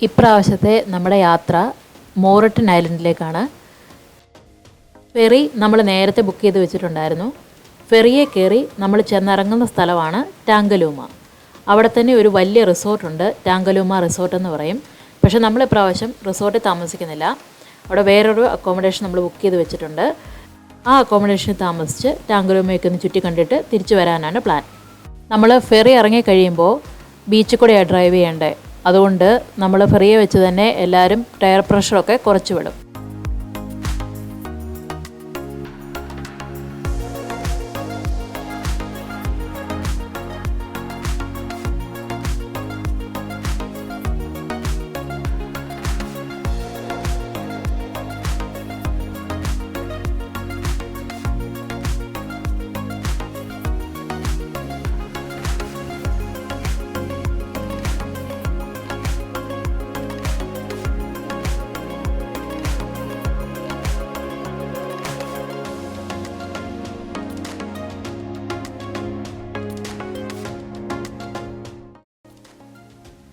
ഇപ്രാവശ്യത്തെ നമ്മുടെ യാത്ര മോറട്ടൻ ഐലൻഡിലേക്കാണ്. ഫെറി നമ്മൾ നേരത്തെ ബുക്ക് ചെയ്ത് വെച്ചിട്ടുണ്ടായിരുന്നു. ഫെറിയെ കയറി നമ്മൾ ചെന്നിറങ്ങുന്ന സ്ഥലമാണ് ടാങ്കലൂമ. അവിടെ തന്നെ ഒരു വലിയ റിസോർട്ടുണ്ട്, ടാങ്കലൂമ റിസോർട്ട് എന്ന് പറയും. പക്ഷേ നമ്മൾ ഇപ്രാവശ്യം റിസോർട്ടിൽ താമസിക്കുന്നില്ല. അവിടെ വേറൊരു അക്കോമഡേഷൻ നമ്മൾ ബുക്ക് ചെയ്ത് വെച്ചിട്ടുണ്ട്. ആ അക്കോമഡേഷനിൽ താമസിച്ച് ടാങ്കലൂമയൊക്കെ ഒന്ന് ചുറ്റി കണ്ടിട്ട് തിരിച്ചു വരാനാണ് പ്ലാൻ. നമ്മൾ ഫെറി ഇറങ്ങി കഴിയുമ്പോൾ ബീച്ചിൽ കൂടെയാണ് ഡ്രൈവ് ചെയ്യേണ്ടത്. അതുകൊണ്ട് നമ്മൾ ഫെറിയെ വെച്ച് തന്നെ എല്ലാവരും ടയർ പ്രഷറൊക്കെ കുറച്ച് വിടും.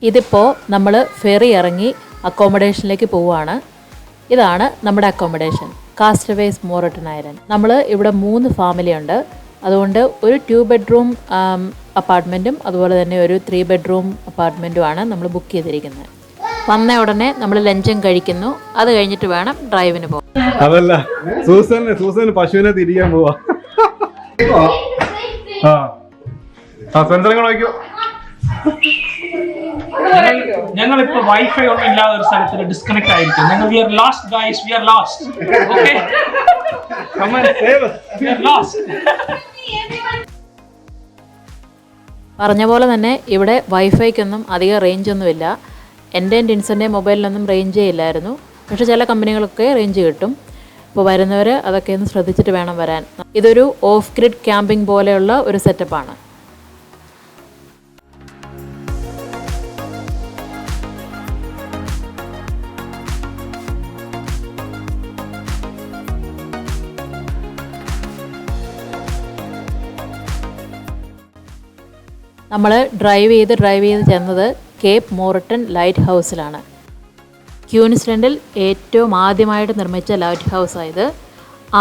ഇതിപ്പോൾ നമ്മൾ ഫെറി ഇറങ്ങി അക്കോമഡേഷനിലേക്ക് പോവുകയാണ്. ഇതാണ് നമ്മുടെ അക്കോമഡേഷൻ, കാസ്റ്റവേസ് മോറട്ടൻ ഐലൻഡ്. നമ്മൾ ഇവിടെ 3 ഫാമിലി ഉണ്ട്. അതുകൊണ്ട് ഒരു 2 ബെഡ്റൂം അപ്പാർട്ട്മെൻറ്റും അതുപോലെ തന്നെ ഒരു 3 ബെഡ്റൂം അപ്പാർട്ട്മെൻറ്റുമാണ് നമ്മൾ ബുക്ക് ചെയ്തിരിക്കുന്നത്. വന്ന ഉടനെ നമ്മൾ ലഞ്ചും കഴിക്കുന്നു. അത് കഴിഞ്ഞിട്ട് വേണം ഡ്രൈവിന് പോകാൻ. അതല്ല, സൂസന് പശുവിനെ തിരിക്കാൻ പോവാ. ഞങ്ങളിപ്പോ വൈഫൈ ഒന്നും ഇല്ലാത്ത ഒരു സ്ഥലത്തിൽ ഡിസ്കണക്ട് ആയിരിക്കും. ഞങ്ങൾ we are lost guys, we are lost. Okay, come on, save us, we are lost. പറഞ്ഞ പോലെ തന്നെ ഇവിടെ വൈഫൈക്കൊന്നും അധികം റേഞ്ച് ഒന്നുമില്ല. എൻ്റെ ഡിൻസൻ്റെ മൊബൈലിലൊന്നും റേഞ്ചേ ഇല്ലായിരുന്നു. പക്ഷേ ചില കമ്പനികളൊക്കെ റേഞ്ച് കിട്ടും. അപ്പോൾ വരുന്നവർ അതൊക്കെ ഒന്ന് ശ്രദ്ധിച്ചിട്ട് വേണം വരാൻ. ഇതൊരു ഓഫ് ഗ്രിഡ് ക്യാമ്പിംഗ് പോലെയുള്ള ഒരു സെറ്റപ്പാണ്. നമ്മൾ ഡ്രൈവ് ചെയ്ത് ചെന്നത് കേപ്പ് മോറട്ടൺ ലൈറ്റ് ഹൗസിലാണ്. ക്യൂൻസ്ലൻഡിൽ ഏറ്റവും ആദ്യമായിട്ട് നിർമ്മിച്ച ലൈറ്റ് ഹൗസായത്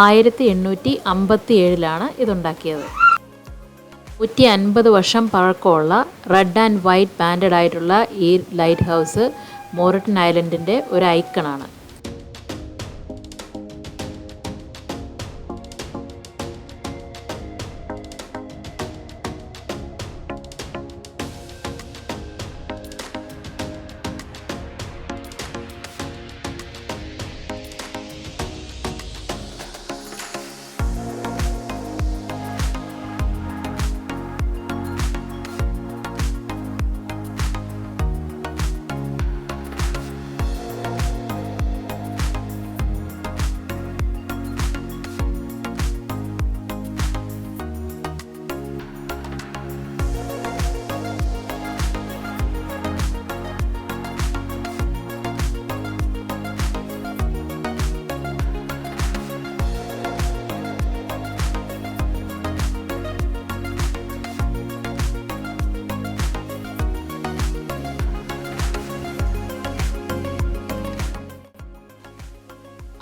1857 ഇതുണ്ടാക്കിയത്. 150 വർഷം പഴക്കമുള്ള റെഡ് ആൻഡ് വൈറ്റ് ബാൻഡഡ് ആയിട്ടുള്ള ഈ ലൈറ്റ് ഹൗസ് മോറട്ടൺ ഐലൻഡിൻ്റെ ഒരു ഐക്കണാണ്.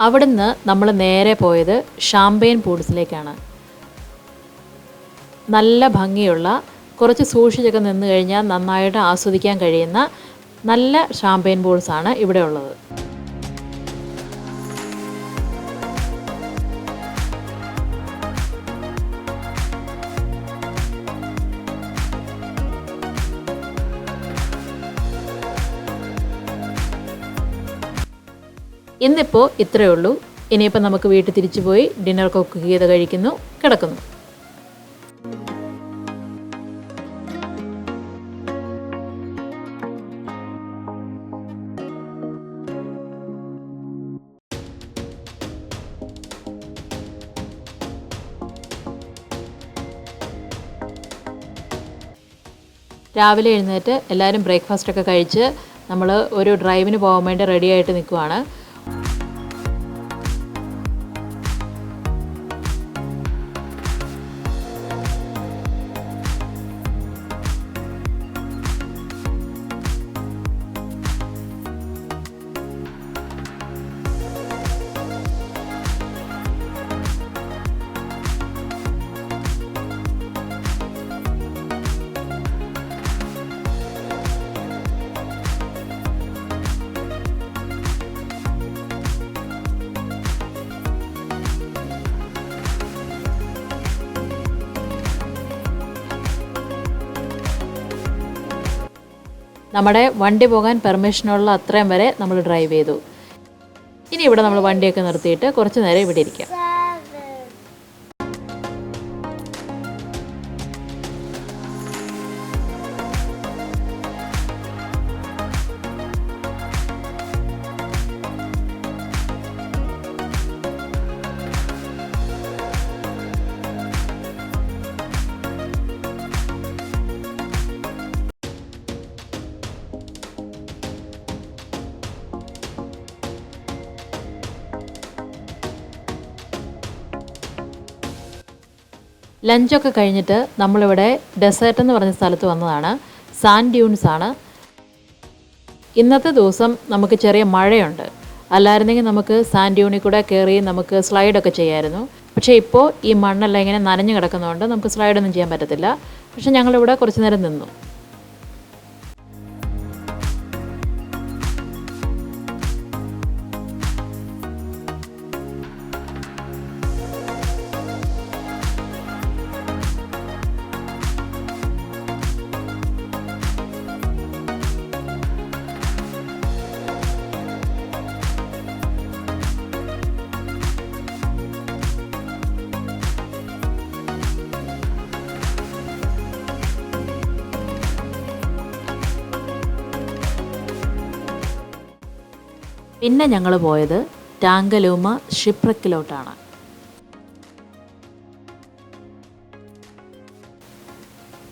അവിടുന്ന് നമ്മൾ നേരെ പോയത് ഷാമ്പെയിൻ പൂൾസിലേക്കാണ്. നല്ല ഭംഗിയുള്ള, കുറച്ച് സൂക്ഷിച്ചൊക്കെ നിന്ന് കഴിഞ്ഞാൽ നന്നായിട്ട് ആസ്വദിക്കാൻ കഴിയുന്ന നല്ല ഷാമ്പെയിൻ പൂൾസാണ് ഇവിടെ ഉള്ളത്. ഇന്നിപ്പോൾ ഇത്രയേ ഉള്ളൂ. ഇനിയിപ്പോൾ നമുക്ക് വീട്ടിൽ തിരിച്ചു പോയി ഡിന്നർ കുക്ക് ചെയ്ത് കഴിക്കുന്നു, കിടക്കുന്നു. രാവിലെ എഴുന്നേറ്റ് എല്ലാവരും ബ്രേക്ക്ഫാസ്റ്റൊക്കെ കഴിച്ച് നമ്മൾ ഒരു ഡ്രൈവിന് പോകാൻ വേണ്ടി റെഡി ആയിട്ട് നിൽക്കുവാണ്. നമ്മുടെ വണ്ടി പോകാൻ പെർമിഷനുള്ള അത്രയും വരെ നമ്മൾ ഡ്രൈവ് ചെയ്തു. ഇനി ഇവിടെ നമ്മൾ വണ്ടിയൊക്കെ നിർത്തിയിട്ട് കുറച്ച് നേരം ഇവിടെ ഇരിക്കാം. ലഞ്ചൊക്കെ കഴിഞ്ഞിട്ട് നമ്മളിവിടെ ഡെസേർട്ട് എന്ന് പറഞ്ഞ സ്ഥലത്ത് വന്നതാണ്. സാൻഡ് ഡ്യൂൺസ് ആണ്. ഇന്നത്തെ ദിവസം നമുക്ക് ചെറിയ മഴയുണ്ട്. അല്ലായിരുന്നെങ്കിൽ നമുക്ക് സാൻഡ് ഡ്യൂണിൽ കൂടെ കയറി നമുക്ക് സ്ലൈഡൊക്കെ ചെയ്യാമായിരുന്നു. പക്ഷേ ഇപ്പോൾ ഈ മണ്ണെല്ലാം ഇങ്ങനെ നനഞ്ഞു കിടക്കുന്നതുകൊണ്ട് നമുക്ക് സ്ലൈഡൊന്നും ചെയ്യാൻ പറ്റത്തില്ല. പക്ഷേ ഞങ്ങളിവിടെ കുറച്ച് നേരം നിന്നു. പിന്നെ ഞങ്ങൾ പോയത് ടാങ്കലൂമ ഷിപ്രക്കിലോട്ടാണ്.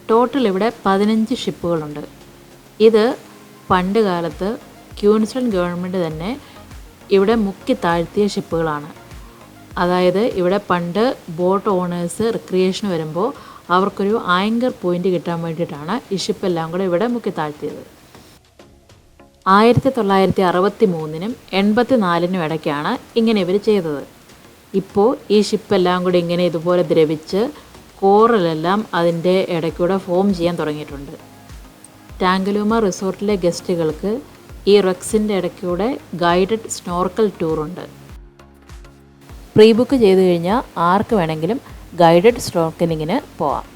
ടോട്ടൽ ഇവിടെ 15 ഷിപ്പുകളുണ്ട്. ഇത് പണ്ട് കാലത്ത് ക്യൂൻസ്ലൻഡ് ഗവൺമെൻറ് തന്നെ ഇവിടെ മുക്കി താഴ്ത്തിയ ഷിപ്പുകളാണ്. അതായത് ഇവിടെ പണ്ട് ബോട്ട് ഓണേഴ്സ് റിക്രിയേഷന് വരുമ്പോൾ അവർക്കൊരു ആങ്കർ പോയിൻ്റ് കിട്ടാൻ വേണ്ടിയിട്ടാണ് ഈ ഷിപ്പെല്ലാം കൂടെ ഇവിടെ മുക്കി താഴ്ത്തിയത്. 1963-നും 1984-നും ഇടയ്ക്കാണ് ഇങ്ങനെ ഇവർ ചെയ്തത്. ഇപ്പോൾ ഈ ഷിപ്പെല്ലാം കൂടി ഇങ്ങനെ ഇതുപോലെ ദ്രവിച്ച് കോറലെല്ലാം അതിൻ്റെ ഇടയ്ക്കൂടെ ഫോം ചെയ്യാൻ തുടങ്ങിയിട്ടുണ്ട്. ടാങ്കലൂമ റിസോർട്ടിലെ ഗസ്റ്റുകൾക്ക് ഈ റെക്സിൻ്റെ ഇടയ്ക്കൂടെ ഗൈഡഡ് സ്നോർക്കൽ ടൂറുണ്ട്. പ്രീ ബുക്ക് ചെയ്ത് കഴിഞ്ഞാൽ ആർക്ക് വേണമെങ്കിലും ഗൈഡഡ് സ്നോർക്കലിങ്ങിന് പോവാം.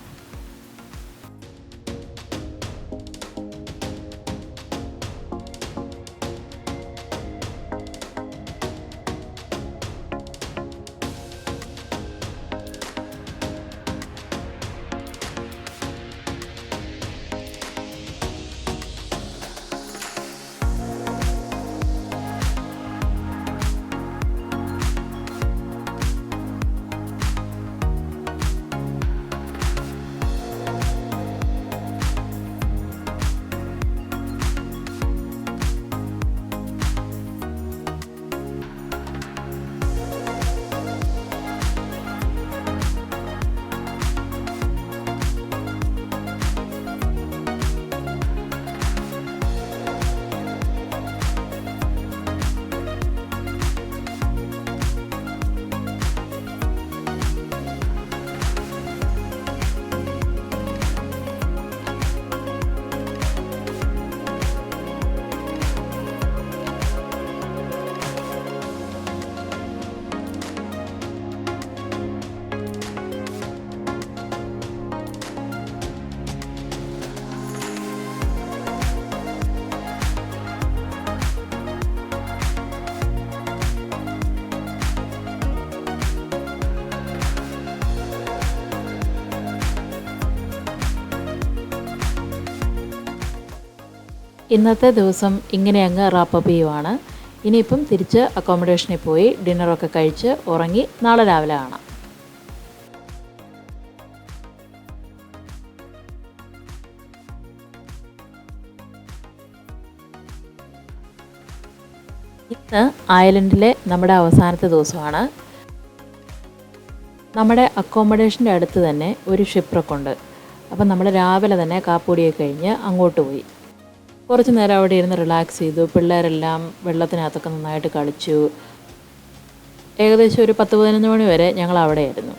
ഇന്നത്തെ ദിവസം ഇങ്ങനെ അങ്ങ് റാപ്പപ്പ് ചെയ്യുവാണ്. ഇനിയിപ്പം തിരിച്ച് അക്കോമഡേഷനിൽ പോയി ഡിന്നറൊക്കെ കഴിച്ച് ഉറങ്ങി നാളെ രാവിലെ കാണാം. ഇന്ന് ഐലൻഡിലെ നമ്മുടെ അവസാനത്തെ ദിവസമാണ്. നമ്മുടെ അക്കോമഡേഷൻ്റെ അടുത്ത് തന്നെ ഒരു ഷിപ്രക്കുണ്ട്. അപ്പം നമ്മൾ രാവിലെ തന്നെ കാപ്പൂടിയൊക്കെ കഴിഞ്ഞ് അങ്ങോട്ട് പോയി. കുറച്ച് നേരം അവിടെ ഇരുന്ന് റിലാക്സ് ചെയ്തു. പിള്ളേരെല്ലാം വെള്ളത്തിനകത്തൊക്കെ നന്നായിട്ട് കളിച്ചു. ഏകദേശം ഒരു 10-15 മണി വരെ ഞങ്ങൾ അവിടെയായിരുന്നു.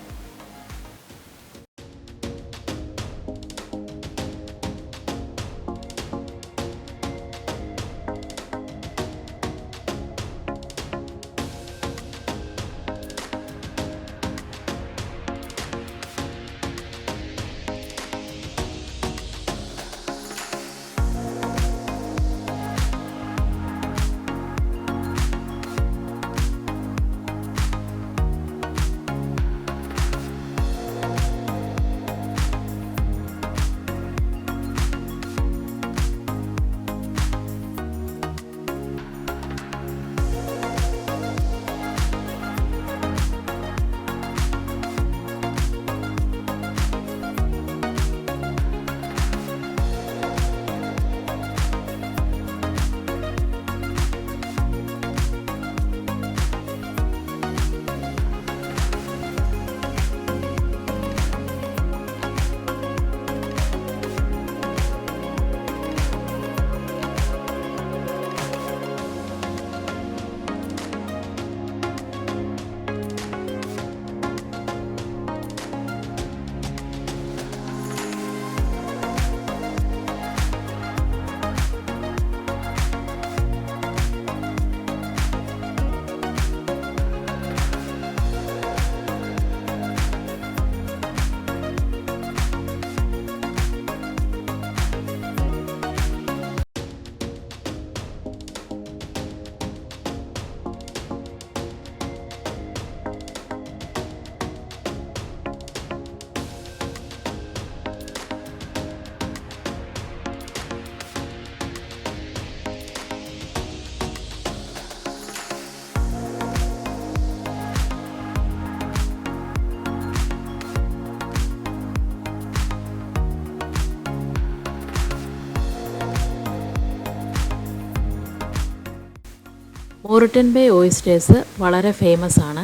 മോറിട്ടൻ ബേ ഓയിസ്റ്റേഴ്സ് വളരെ ഫേമസ് ആണ്.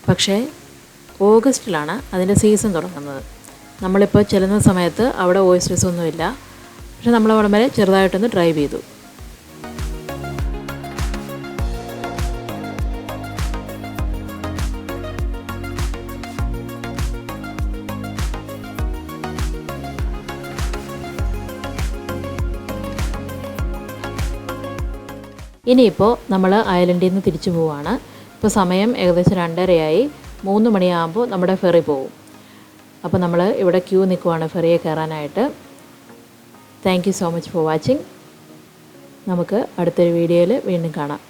പക്ഷേ ഓഗസ്റ്റിലാണ് അതിൻ്റെ സീസൺ തുടങ്ങുന്നത്. നമ്മളിപ്പോൾ ചെല്ലുന്ന സമയത്ത് അവിടെ ഓയിസ്റ്റേഴ്സ് ഒന്നുമില്ല. പക്ഷെ നമ്മളവിടെ വരെ ചെറുതായിട്ടൊന്ന് ഡ്രൈവ് ചെയ്തു. ഇനിയിപ്പോൾ നമ്മൾ ഐലൻഡിൽ നിന്ന് തിരിച്ചു പോവുകയാണ്. ഇപ്പോൾ സമയം ഏകദേശം 2:30 3 മണിയാകുമ്പോൾ നമ്മുടെ ഫെറി പോകും. അപ്പോൾ നമ്മൾ ഇവിടെ ക്യൂ നിൽക്കുവാണ് ഫെറിയെ കയറാനായിട്ട്. Thank you so much for watching. നമുക്ക് അടുത്തൊരു വീഡിയോയിൽ വീണ്ടും കാണാം.